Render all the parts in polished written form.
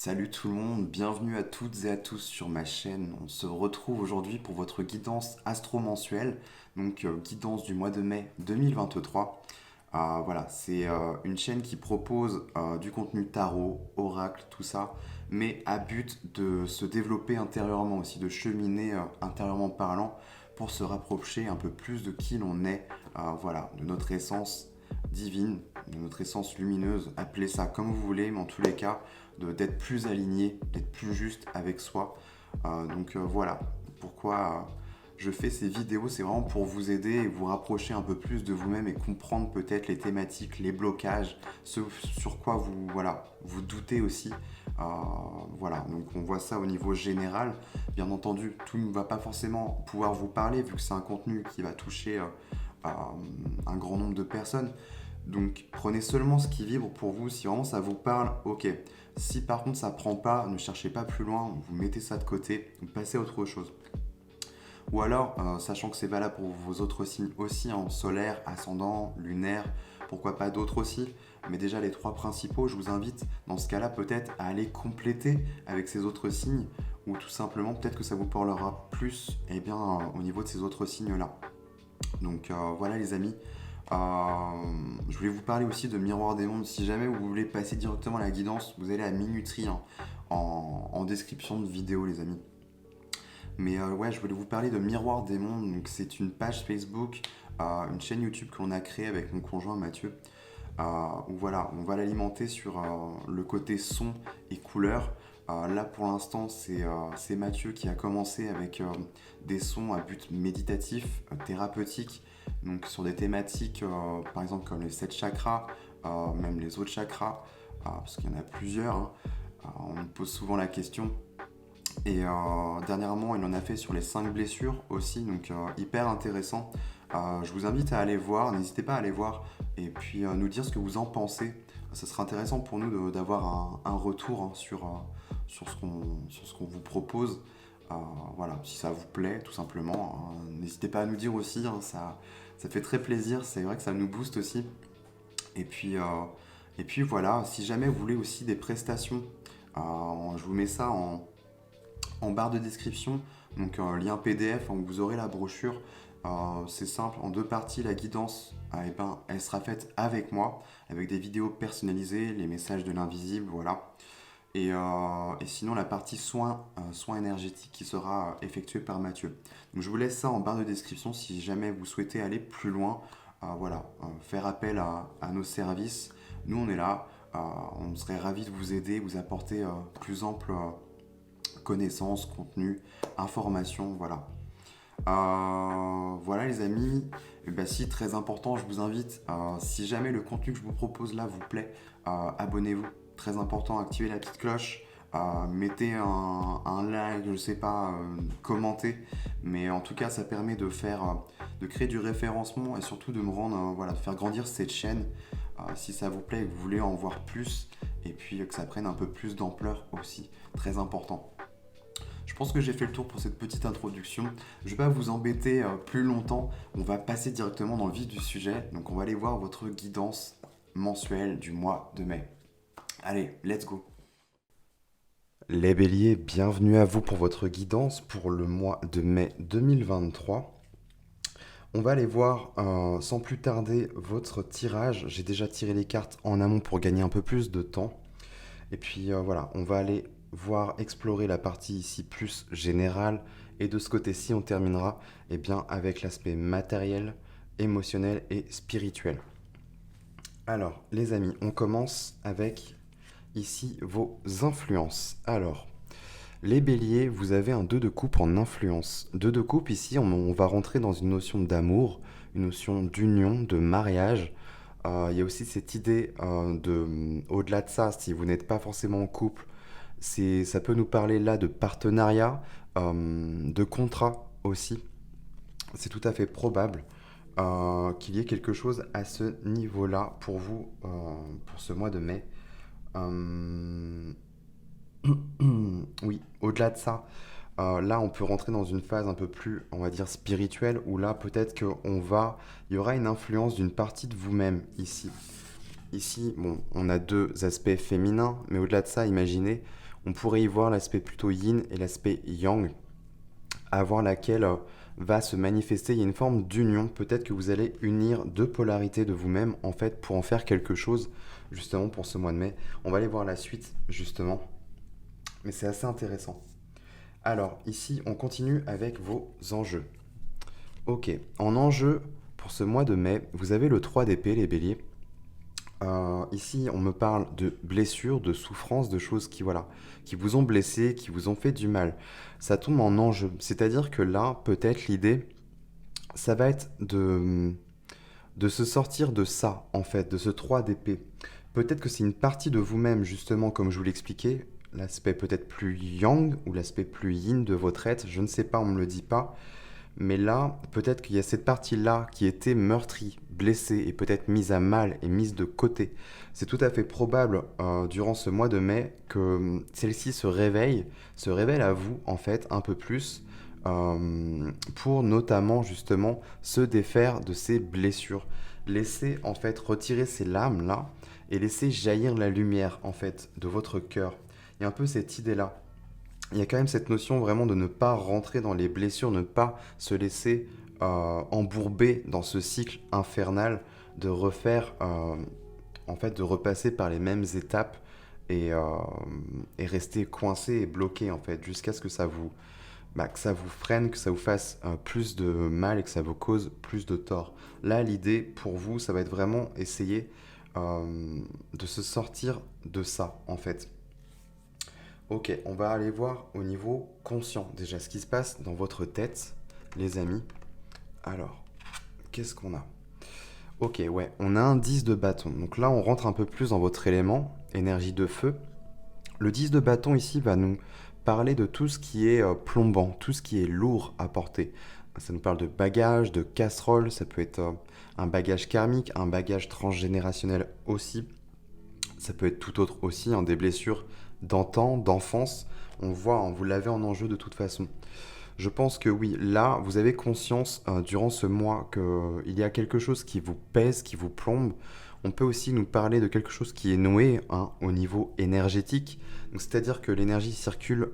Salut tout le monde, bienvenue à toutes et à tous sur ma chaîne. On se retrouve aujourd'hui pour votre guidance astro-mensuelle, donc guidance du mois de mai 2023. Voilà, c'est une chaîne qui propose du contenu tarot, oracle, tout ça, mais à but de se développer intérieurement aussi, de cheminer intérieurement parlant pour se rapprocher un peu plus de qui l'on est, voilà, de notre essence divine, de notre essence lumineuse, appelez ça comme vous voulez, mais en tous les cas, d'être plus aligné, d'être plus juste avec soi. Voilà, pourquoi je fais ces vidéos, c'est vraiment pour vous aider et vous rapprocher un peu plus de vous-même et comprendre peut-être les thématiques, les blocages, ce sur quoi vous, voilà, vous doutez aussi. Euh, voilà, donc on voit ça au niveau général. Bien entendu, tout ne va pas forcément pouvoir vous parler vu que c'est un contenu qui va toucher un grand nombre de personnes. Donc prenez seulement ce qui vibre pour vous, si vraiment ça vous parle, ok. Si par contre ça prend pas, ne cherchez pas plus loin, vous mettez ça de côté, vous passez à autre chose. Ou alors, sachant que c'est valable pour vos autres signes aussi, hein, solaire, ascendant, lunaire, pourquoi pas d'autres aussi, mais déjà les trois principaux, je vous invite dans ce cas-là peut-être à aller compléter avec ces autres signes, ou tout simplement peut-être que ça vous parlera plus au niveau de ces autres signes-là. Voilà les amis, je voulais vous parler aussi de Miroir des Mondes. Si jamais vous voulez passer directement à la guidance, vous allez à Minuterie hein, en description de vidéo, les amis. Mais ouais, je voulais vous parler de Miroir des Mondes. Donc, c'est une page Facebook, une chaîne YouTube que l'on a créée avec mon conjoint Mathieu. Où voilà, on va l'alimenter sur le côté son et couleur. Là, pour l'instant, c'est Mathieu qui a commencé avec des sons à but méditatif, thérapeutique, donc sur des thématiques, par exemple comme les 7 chakras, même les autres chakras, parce qu'il y en a plusieurs. Hein. On me pose souvent la question. Et dernièrement, il en a fait sur les 5 blessures aussi, donc hyper intéressant. Je vous invite à aller voir, n'hésitez pas à aller voir et puis nous dire ce que vous en pensez. Ça sera intéressant pour nous d'avoir un retour hein, sur ce qu'on vous propose. Voilà, si ça vous plaît, tout simplement. N'hésitez pas à nous dire aussi, hein, ça fait très plaisir, c'est vrai que ça nous booste aussi. Et puis, euh, et puis voilà, si jamais vous voulez aussi des prestations, je vous mets ça en barre de description, donc un lien PDF où vous aurez la brochure. C'est simple, en deux parties, la guidance, elle sera faite avec moi, avec des vidéos personnalisées, les messages de l'invisible, voilà. Et sinon, la partie soins énergétiques qui sera effectuée par Mathieu. Donc, je vous laisse ça en barre de description si jamais vous souhaitez aller plus loin, voilà, faire appel à nos services. Nous, on est là, on serait ravis de vous aider, vous apporter plus ample connaissances, contenu, informations, voilà. Voilà les amis, et ben, si très important, je vous invite, si jamais le contenu que je vous propose là vous plaît, abonnez-vous, très important, activez la petite cloche, mettez un like, je sais pas, commentez, mais en tout cas ça permet de créer du référencement et surtout de me rendre, voilà, de faire grandir cette chaîne, si ça vous plaît et que vous voulez en voir plus, et puis que ça prenne un peu plus d'ampleur aussi, très important. Je pense que j'ai fait le tour pour cette petite introduction. Je ne vais pas vous embêter plus longtemps. On va passer directement dans le vif du sujet. Donc on va aller voir votre guidance mensuelle du mois de mai. Allez, let's go. Les béliers, bienvenue à vous pour votre guidance pour le mois de mai 2023. On va aller voir sans plus tarder votre tirage. J'ai déjà tiré les cartes en amont pour gagner un peu plus de temps. Et puis voilà, on va aller voir explorer la partie ici plus générale. Et de ce côté-ci, on terminera avec l'aspect matériel, émotionnel et spirituel. Alors, les amis, on commence avec ici vos influences. Alors, les béliers, vous avez un 2 de coupe en influence. 2 de coupe, ici, on va rentrer dans une notion d'amour, une notion d'union, de mariage. Il y a aussi cette idée au-delà de ça, si vous n'êtes pas forcément en couple, ça peut nous parler là de partenariat, de contrat aussi. C'est tout à fait probable qu'il y ait quelque chose à ce niveau-là pour vous, pour ce mois de mai. Euh, oui, au-delà de ça, là on peut rentrer dans une phase un peu plus, on va dire, spirituelle, où là peut-être il y aura une influence d'une partie de vous-même ici. Ici, bon, on a deux aspects féminins, mais au-delà de ça, imaginez, On pourrait y voir l'aspect plutôt yin et l'aspect yang, à voir laquelle va se manifester. Il y a une forme d'union. Peut-être que vous allez unir deux polarités de vous-même, en fait, pour en faire quelque chose, justement, pour ce mois de mai. On va aller voir la suite, justement. Mais c'est assez intéressant. Alors, ici, on continue avec vos enjeux. Ok, en enjeu, pour ce mois de mai, vous avez le 3 d'épée, les béliers. Ici, on me parle de blessures, de souffrances, de choses qui, voilà, qui vous ont blessé, qui vous ont fait du mal. Ça tombe en enjeu. C'est-à-dire que là, peut-être l'idée, ça va être de se sortir de ça, en fait, de ce 3 d'épée. Peut-être que c'est une partie de vous-même, justement, comme je vous l'expliquais, l'aspect peut-être plus yang ou l'aspect plus yin de votre être, je ne sais pas, on ne me le dit pas. Mais là, peut-être qu'il y a cette partie-là qui était meurtrie, blessée et peut-être mise à mal et mise de côté. C'est tout à fait probable durant ce mois de mai que celle-ci se révèle à vous en fait un peu plus pour notamment justement se défaire de ces blessures. Laisser en fait retirer ces lames-là et laisser jaillir la lumière en fait de votre cœur. Il y a un peu cette idée-là. Il y a quand même cette notion vraiment de ne pas rentrer dans les blessures, ne pas se laisser embourber dans ce cycle infernal, de refaire, en fait, de repasser par les mêmes étapes et, euh, et rester coincé et bloqué, en fait, jusqu'à ce que que ça vous freine, que ça vous fasse plus de mal et que ça vous cause plus de tort. Là, l'idée pour vous, ça va être vraiment essayer de se sortir de ça, en fait. Ok, on va aller voir au niveau conscient déjà ce qui se passe dans votre tête, les amis. Alors, qu'est-ce qu'on a? Ok, ouais, on a un 10 de bâton. Donc là, on rentre un peu plus dans votre élément, énergie de feu. Le 10 de bâton ici va nous parler de tout ce qui est plombant, tout ce qui est lourd à porter. Ça nous parle de bagages, de casseroles, ça peut être un bagage karmique, un bagage transgénérationnel aussi. Ça peut être tout autre aussi, hein, des blessures d'antan, d'enfance. On voit, hein, vous l'avez en enjeu de toute façon. Je pense que oui, là, vous avez conscience durant ce mois qu'il y a quelque chose qui vous pèse, qui vous plombe. On peut aussi nous parler de quelque chose qui est noué hein, au niveau énergétique. C'est-à-dire que l'énergie circule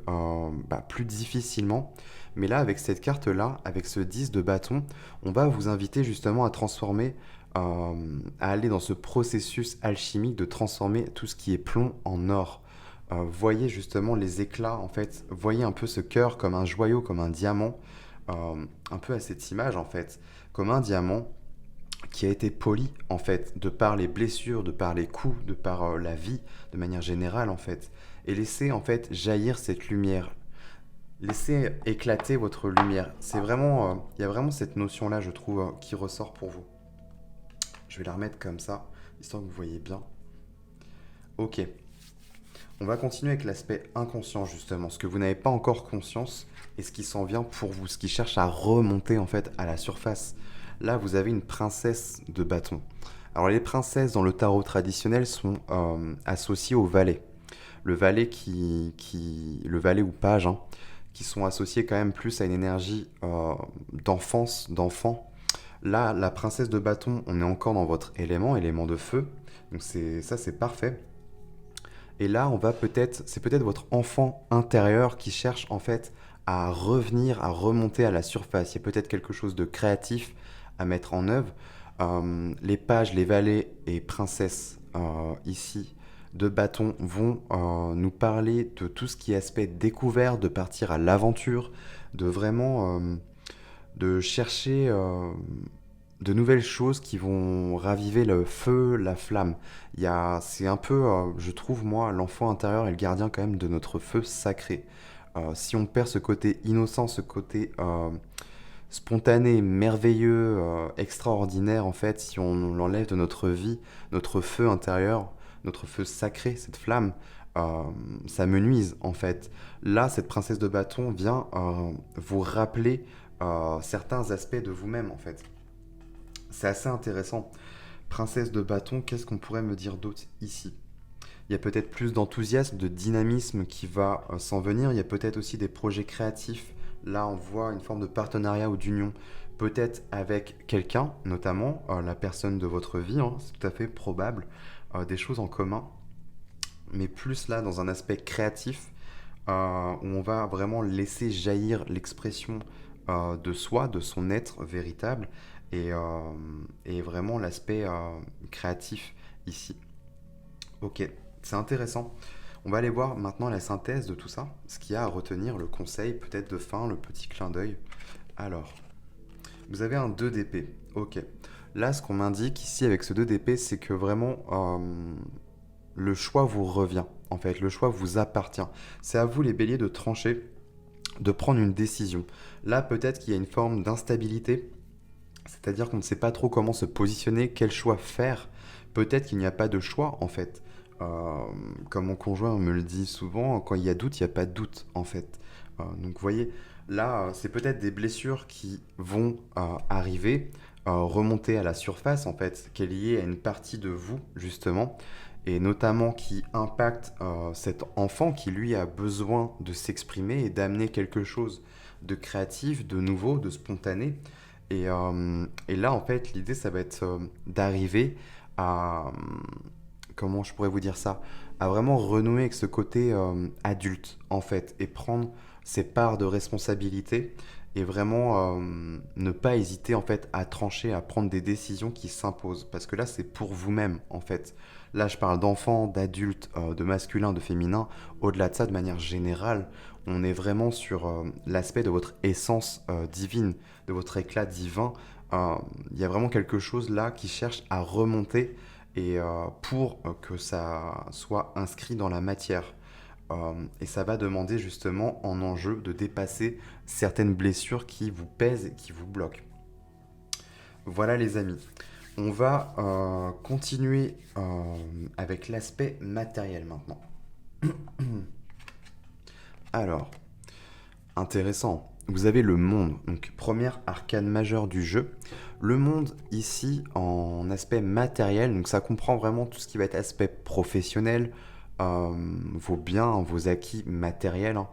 plus difficilement. Mais là, avec cette carte-là, avec ce 10 de bâton, on va vous inviter justement à transformer, à aller dans ce processus alchimique de transformer tout ce qui est plomb en or. Voyez justement les éclats, en fait, voyez un peu ce cœur comme un joyau, comme un diamant, un peu à cette image en fait, comme un diamant qui a été poli en fait, de par les blessures, de par les coups, de par la vie de manière générale en fait, et laissez en fait jaillir cette lumière, laissez éclater votre lumière. C'est vraiment, il y a vraiment cette notion là, je trouve, qui ressort pour vous. Je vais la remettre comme ça, histoire que vous voyez bien. Ok. On va continuer avec l'aspect inconscient justement, ce que vous n'avez pas encore conscience et ce qui s'en vient pour vous, ce qui cherche à remonter en fait à la surface. Là, vous avez une princesse de bâton. Alors les princesses dans le tarot traditionnel sont associées au valet. Le valet le valet ou page, hein, qui sont associés quand même plus à une énergie d'enfance, d'enfant. Là, la princesse de bâton, on est encore dans votre élément, élément de feu. Donc c'est parfait. Et là, c'est peut-être votre enfant intérieur qui cherche en fait à revenir, à remonter à la surface. Il y a peut-être quelque chose de créatif à mettre en œuvre. Les pages, les valets et princesses ici de bâton vont nous parler de tout ce qui est aspect découvert, de partir à l'aventure, de vraiment de chercher de nouvelles choses qui vont raviver le feu, la flamme. C'est un peu, je trouve moi, l'enfant intérieur est le gardien quand même de notre feu sacré. Si on perd ce côté innocent, ce côté spontané, merveilleux, extraordinaire, en fait, si on l'enlève de notre vie, notre feu intérieur, notre feu sacré, cette flamme, ça me nuise en fait. Là, cette princesse de bâton vient vous rappeler certains aspects de vous-même en fait. C'est assez intéressant. Princesse de bâton, qu'est-ce qu'on pourrait me dire d'autre ici? Il y a peut-être plus d'enthousiasme, de dynamisme qui va s'en venir. Il y a peut-être aussi des projets créatifs. Là, on voit une forme de partenariat ou d'union. Peut-être avec quelqu'un, notamment la personne de votre vie, hein, c'est tout à fait probable. Des choses en commun. Mais plus là, dans un aspect créatif. où on va vraiment laisser jaillir l'expression de soi, de son être véritable, et, euh, et vraiment l'aspect créatif ici. Ok, c'est intéressant. On va aller voir maintenant la synthèse de tout ça, ce qu'il y a à retenir, le conseil peut-être de fin, le petit clin d'œil. Alors, vous avez un 2 d'épée. Ok. Là, ce qu'on m'indique ici avec ce 2 d'épée, c'est que vraiment le choix vous revient. En fait, le choix vous appartient. C'est à vous, les béliers, de trancher, de prendre une décision. Là, peut-être qu'il y a une forme d'instabilité, c'est-à-dire qu'on ne sait pas trop comment se positionner, quel choix faire. Peut-être qu'il n'y a pas de choix, en fait. Euh, Comme mon conjoint me le dit souvent, quand il y a doute, il n'y a pas de doute, en fait. Donc, vous voyez, là, c'est peut-être des blessures qui vont arriver, remonter à la surface, en fait, qui est liée à une partie de vous, justement, et notamment qui impacte cet enfant qui, lui, a besoin de s'exprimer et d'amener quelque chose de créatif, de nouveau, de spontané. Et là, en fait, l'idée, ça va être d'arriver à, comment je pourrais vous dire ça, à vraiment renouer avec ce côté adulte, en fait, et prendre ses parts de responsabilité et vraiment ne pas hésiter, en fait, à trancher, à prendre des décisions qui s'imposent. Parce que là, c'est pour vous-même, en fait. Là, je parle d'enfants, d'adultes, de masculin, de féminin. Au-delà de ça, de manière générale, on est vraiment sur l'aspect de votre essence divine, de votre éclat divin. Il y a vraiment quelque chose là qui cherche à remonter et pour que ça soit inscrit dans la matière. Et ça va demander justement en enjeu de dépasser certaines blessures qui vous pèsent et qui vous bloquent. Voilà les amis. On va continuer avec l'aspect matériel maintenant. Alors, intéressant. Vous avez le monde, donc première arcane majeure du jeu. Le monde ici en aspect matériel, donc ça comprend vraiment tout ce qui va être aspect professionnel, vos biens, vos acquis matériels, hein,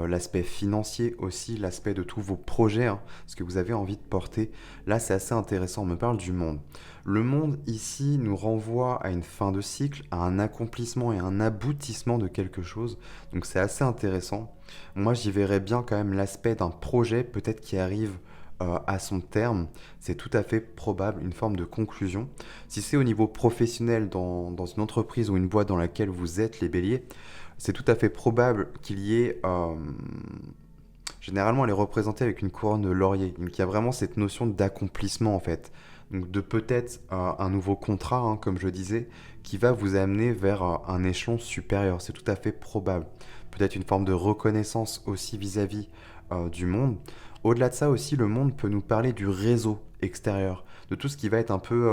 l'aspect financier aussi, l'aspect de tous vos projets, hein, ce que vous avez envie de porter. Là, c'est assez intéressant, on me parle du monde. Le monde ici nous renvoie à une fin de cycle, à un accomplissement et un aboutissement de quelque chose, donc c'est assez intéressant. Moi, j'y verrais bien quand même l'aspect d'un projet peut-être qui arrive à son terme. C'est tout à fait probable, une forme de conclusion. Si c'est au niveau professionnel dans une entreprise ou une boîte dans laquelle vous êtes, les béliers, c'est tout à fait probable qu'il y ait... généralement, elle est représentée avec une couronne de laurier. Donc, il y a vraiment cette notion d'accomplissement, en fait. Donc, de peut-être un nouveau contrat, hein, comme je disais, qui va vous amener vers un échelon supérieur. C'est tout à fait probable. Peut-être une forme de reconnaissance aussi vis-à-vis du monde. Au-delà de ça aussi, le monde peut nous parler du réseau extérieur, de tout ce qui va être un peu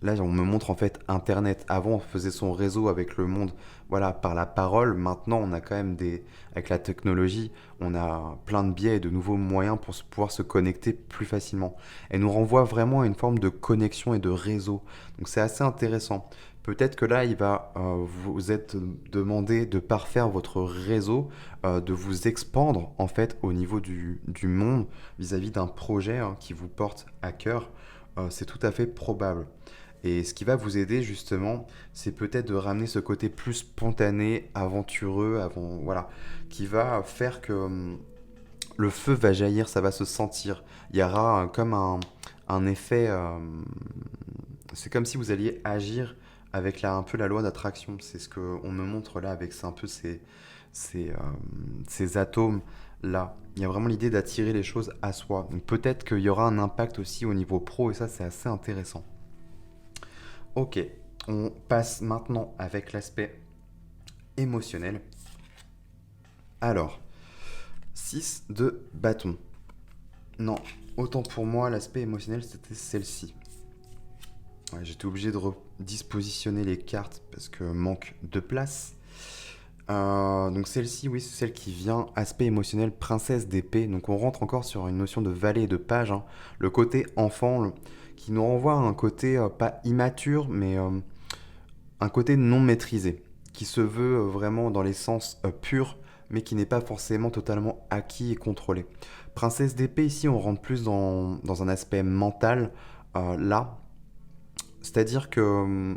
là, on me montre en fait Internet. Avant, on faisait son réseau avec le monde, voilà, par la parole. Maintenant, on a quand même avec la technologie, on a plein de biais et de nouveaux moyens pour pouvoir se connecter plus facilement. Elle nous renvoie vraiment à une forme de connexion et de réseau. Donc, c'est assez intéressant. Peut-être que là, il va vous être demandé de parfaire votre réseau, de vous expandre en fait au niveau du monde vis-à-vis d'un projet hein, qui vous porte à cœur. C'est tout à fait probable. Et ce qui va vous aider justement, c'est peut-être de ramener ce côté plus spontané, aventureux, voilà, qui va faire que le feu va jaillir, ça va se sentir. Il y aura comme un effet, c'est comme si vous alliez agir avec un peu la loi d'attraction. C'est ce qu'on me montre là avec un peu ces, euh, ces atomes là. Il y a vraiment l'idée d'attirer les choses à soi. Donc peut-être qu'il y aura un impact aussi au niveau pro et ça c'est assez intéressant. Ok, on passe maintenant avec l'aspect émotionnel. Alors, 6 de bâton. Non, autant pour moi, l'aspect émotionnel, c'était celle-ci. Ouais, j'étais obligé de redispositionner les cartes parce que manque de place. Donc celle-ci, oui, c'est celle qui vient, aspect émotionnel, princesse d'épée. Donc on rentre encore sur une notion de valet et de page, hein. Le côté enfant, qui nous renvoie à un côté pas immature, mais un côté non maîtrisé, qui se veut vraiment dans les sens purs, mais qui n'est pas forcément totalement acquis et contrôlé. Princesse d'épée, ici, on rentre plus dans un aspect mental, là. C'est-à-dire que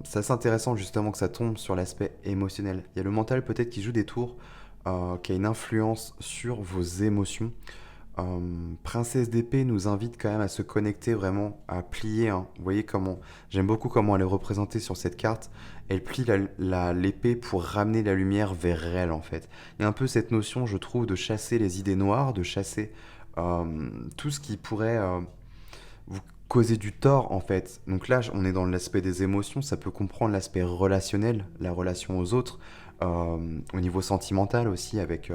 C'est assez intéressant justement que ça tombe sur l'aspect émotionnel. Il y a le mental peut-être qui joue des tours, qui a une influence sur vos émotions. Princesse d'épée nous invite quand même à se connecter vraiment, à plier, hein. Vous voyez comment, j'aime beaucoup comment elle est représentée sur cette carte. Elle plie l'épée pour ramener la lumière vers elle en fait. Il y a un peu cette notion, je trouve, de chasser les idées noires, de chasser tout ce qui pourrait vous causer du tort en fait. Donc là, on est dans l'aspect des émotions, ça peut comprendre l'aspect relationnel, la relation aux autres, au niveau sentimental aussi avec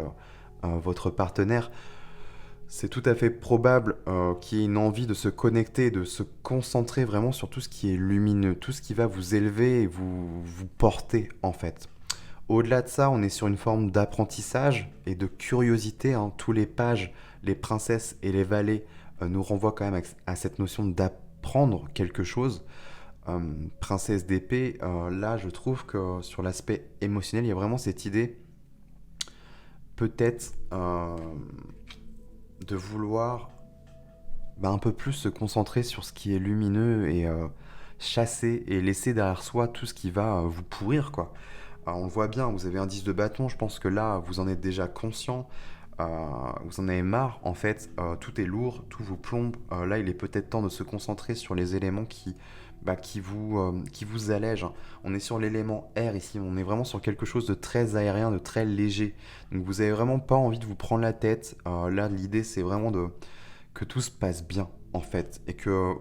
votre partenaire. C'est tout à fait probable qu'il y ait une envie de se connecter, de se concentrer vraiment sur tout ce qui est lumineux, tout ce qui va vous élever et vous porter en fait. Au-delà de ça, on est sur une forme d'apprentissage et de curiosité, hein. Tous les pages, les princesses et les valets nous renvoient quand même à cette notion d'apprendre quelque chose. Princesse d'épée, là je trouve que sur l'aspect émotionnel, il y a vraiment cette idée peut-être de vouloir un peu plus se concentrer sur ce qui est lumineux et chasser et laisser derrière soi tout ce qui va vous pourrir, quoi. On le voit bien, vous avez un 10 de bâton, je pense que là, vous en êtes déjà conscient, vous en avez marre, en fait, tout est lourd, tout vous plombe. Là, il est peut-être temps de se concentrer sur les éléments qui vous allègent, hein. On est sur l'élément air ici, on est vraiment sur quelque chose de très aérien, de très léger. Donc vous avez vraiment pas envie de vous prendre la tête. Là, l'idée, c'est vraiment que tout se passe bien, en fait, et que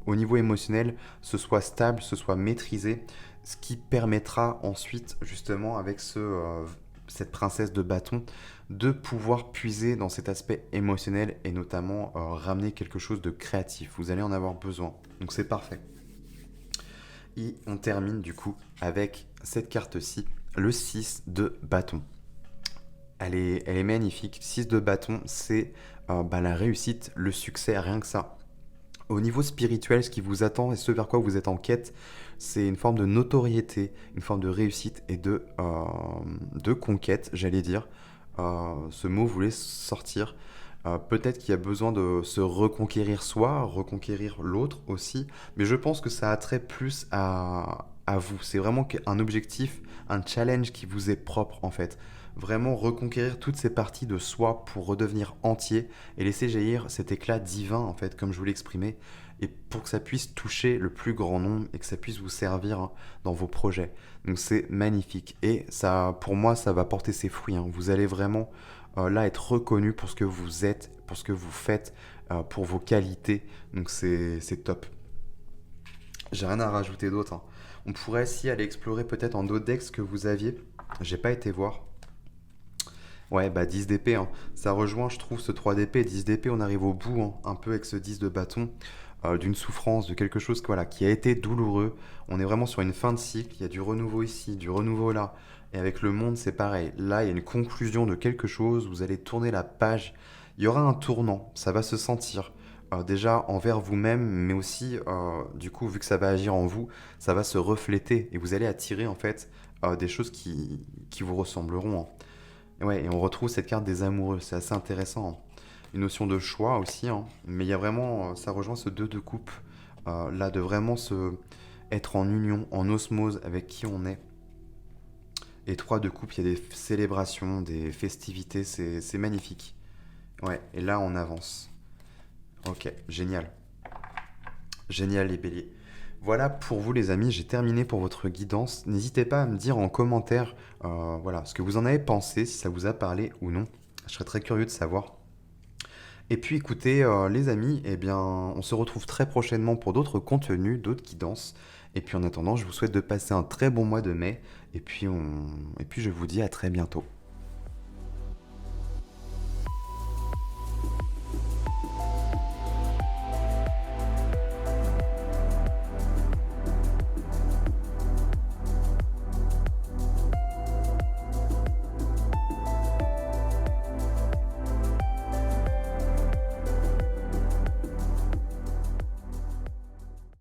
au niveau émotionnel, ce soit stable, ce soit maîtrisé, ce qui permettra ensuite, justement, avec cette princesse de bâton, de pouvoir puiser dans cet aspect émotionnel et notamment ramener quelque chose de créatif. Vous allez en avoir besoin. Donc c'est parfait. Et on termine du coup avec cette carte-ci, le 6 de bâton. Elle est magnifique. 6 de bâton, c'est la réussite, le succès, rien que ça. Au niveau spirituel, ce qui vous attend et ce vers quoi vous êtes en quête, c'est une forme de notoriété, une forme de réussite et de conquête, j'allais dire. Ce mot voulait sortir. Peut-être qu'il y a besoin de se reconquérir soi, reconquérir l'autre aussi, mais je pense que ça a trait plus à vous. C'est vraiment un objectif, un challenge qui vous est propre en fait. Vraiment reconquérir toutes ces parties de soi pour redevenir entier et laisser jaillir cet éclat divin en fait, comme je vous l'ai exprimé, et pour que ça puisse toucher le plus grand nombre et que ça puisse vous servir, hein, dans vos projets. Donc c'est magnifique et ça, pour moi, ça va porter ses fruits, hein. Vous allez vraiment là être reconnu pour ce que vous êtes, pour ce que vous faites, pour vos qualités. Donc c'est top. J'ai rien à rajouter d'autre, hein. On pourrait aussi aller explorer peut-être en d'autres decks que vous aviez. J'ai pas été voir. Ouais, 10 d'épée, hein. Ça rejoint, je trouve, ce 3 d'épée. 10 d'épée, on arrive au bout, hein, un peu avec ce 10 de bâton, d'une souffrance, de quelque chose voilà, qui a été douloureux. On est vraiment sur une fin de cycle. Il y a du renouveau ici, du renouveau là. Et avec le monde, c'est pareil. Là, il y a une conclusion de quelque chose. Vous allez tourner la page. Il y aura un tournant. Ça va se sentir. Déjà envers vous-même, mais aussi, du coup, vu que ça va agir en vous, ça va se refléter. Et vous allez attirer, en fait, des choses qui vous ressembleront, hein. Et ouais, et on retrouve cette carte des amoureux, c'est assez intéressant, hein. Une notion de choix aussi, hein. Mais il y a vraiment, ça rejoint ce 2 de coupe, là, de vraiment être en union, en osmose avec qui on est. Et 3 de coupe, il y a des célébrations, des festivités, c'est magnifique. Ouais, et là, on avance. Ok, génial. Génial, les béliers. Voilà pour vous les amis, j'ai terminé pour votre guidance. N'hésitez pas à me dire en commentaire voilà, ce que vous en avez pensé, si ça vous a parlé ou non. Je serais très curieux de savoir. Et puis écoutez les amis, eh bien, on se retrouve très prochainement pour d'autres contenus, d'autres guidances. Et puis en attendant, je vous souhaite de passer un très bon mois de mai. Et puis je vous dis à très bientôt.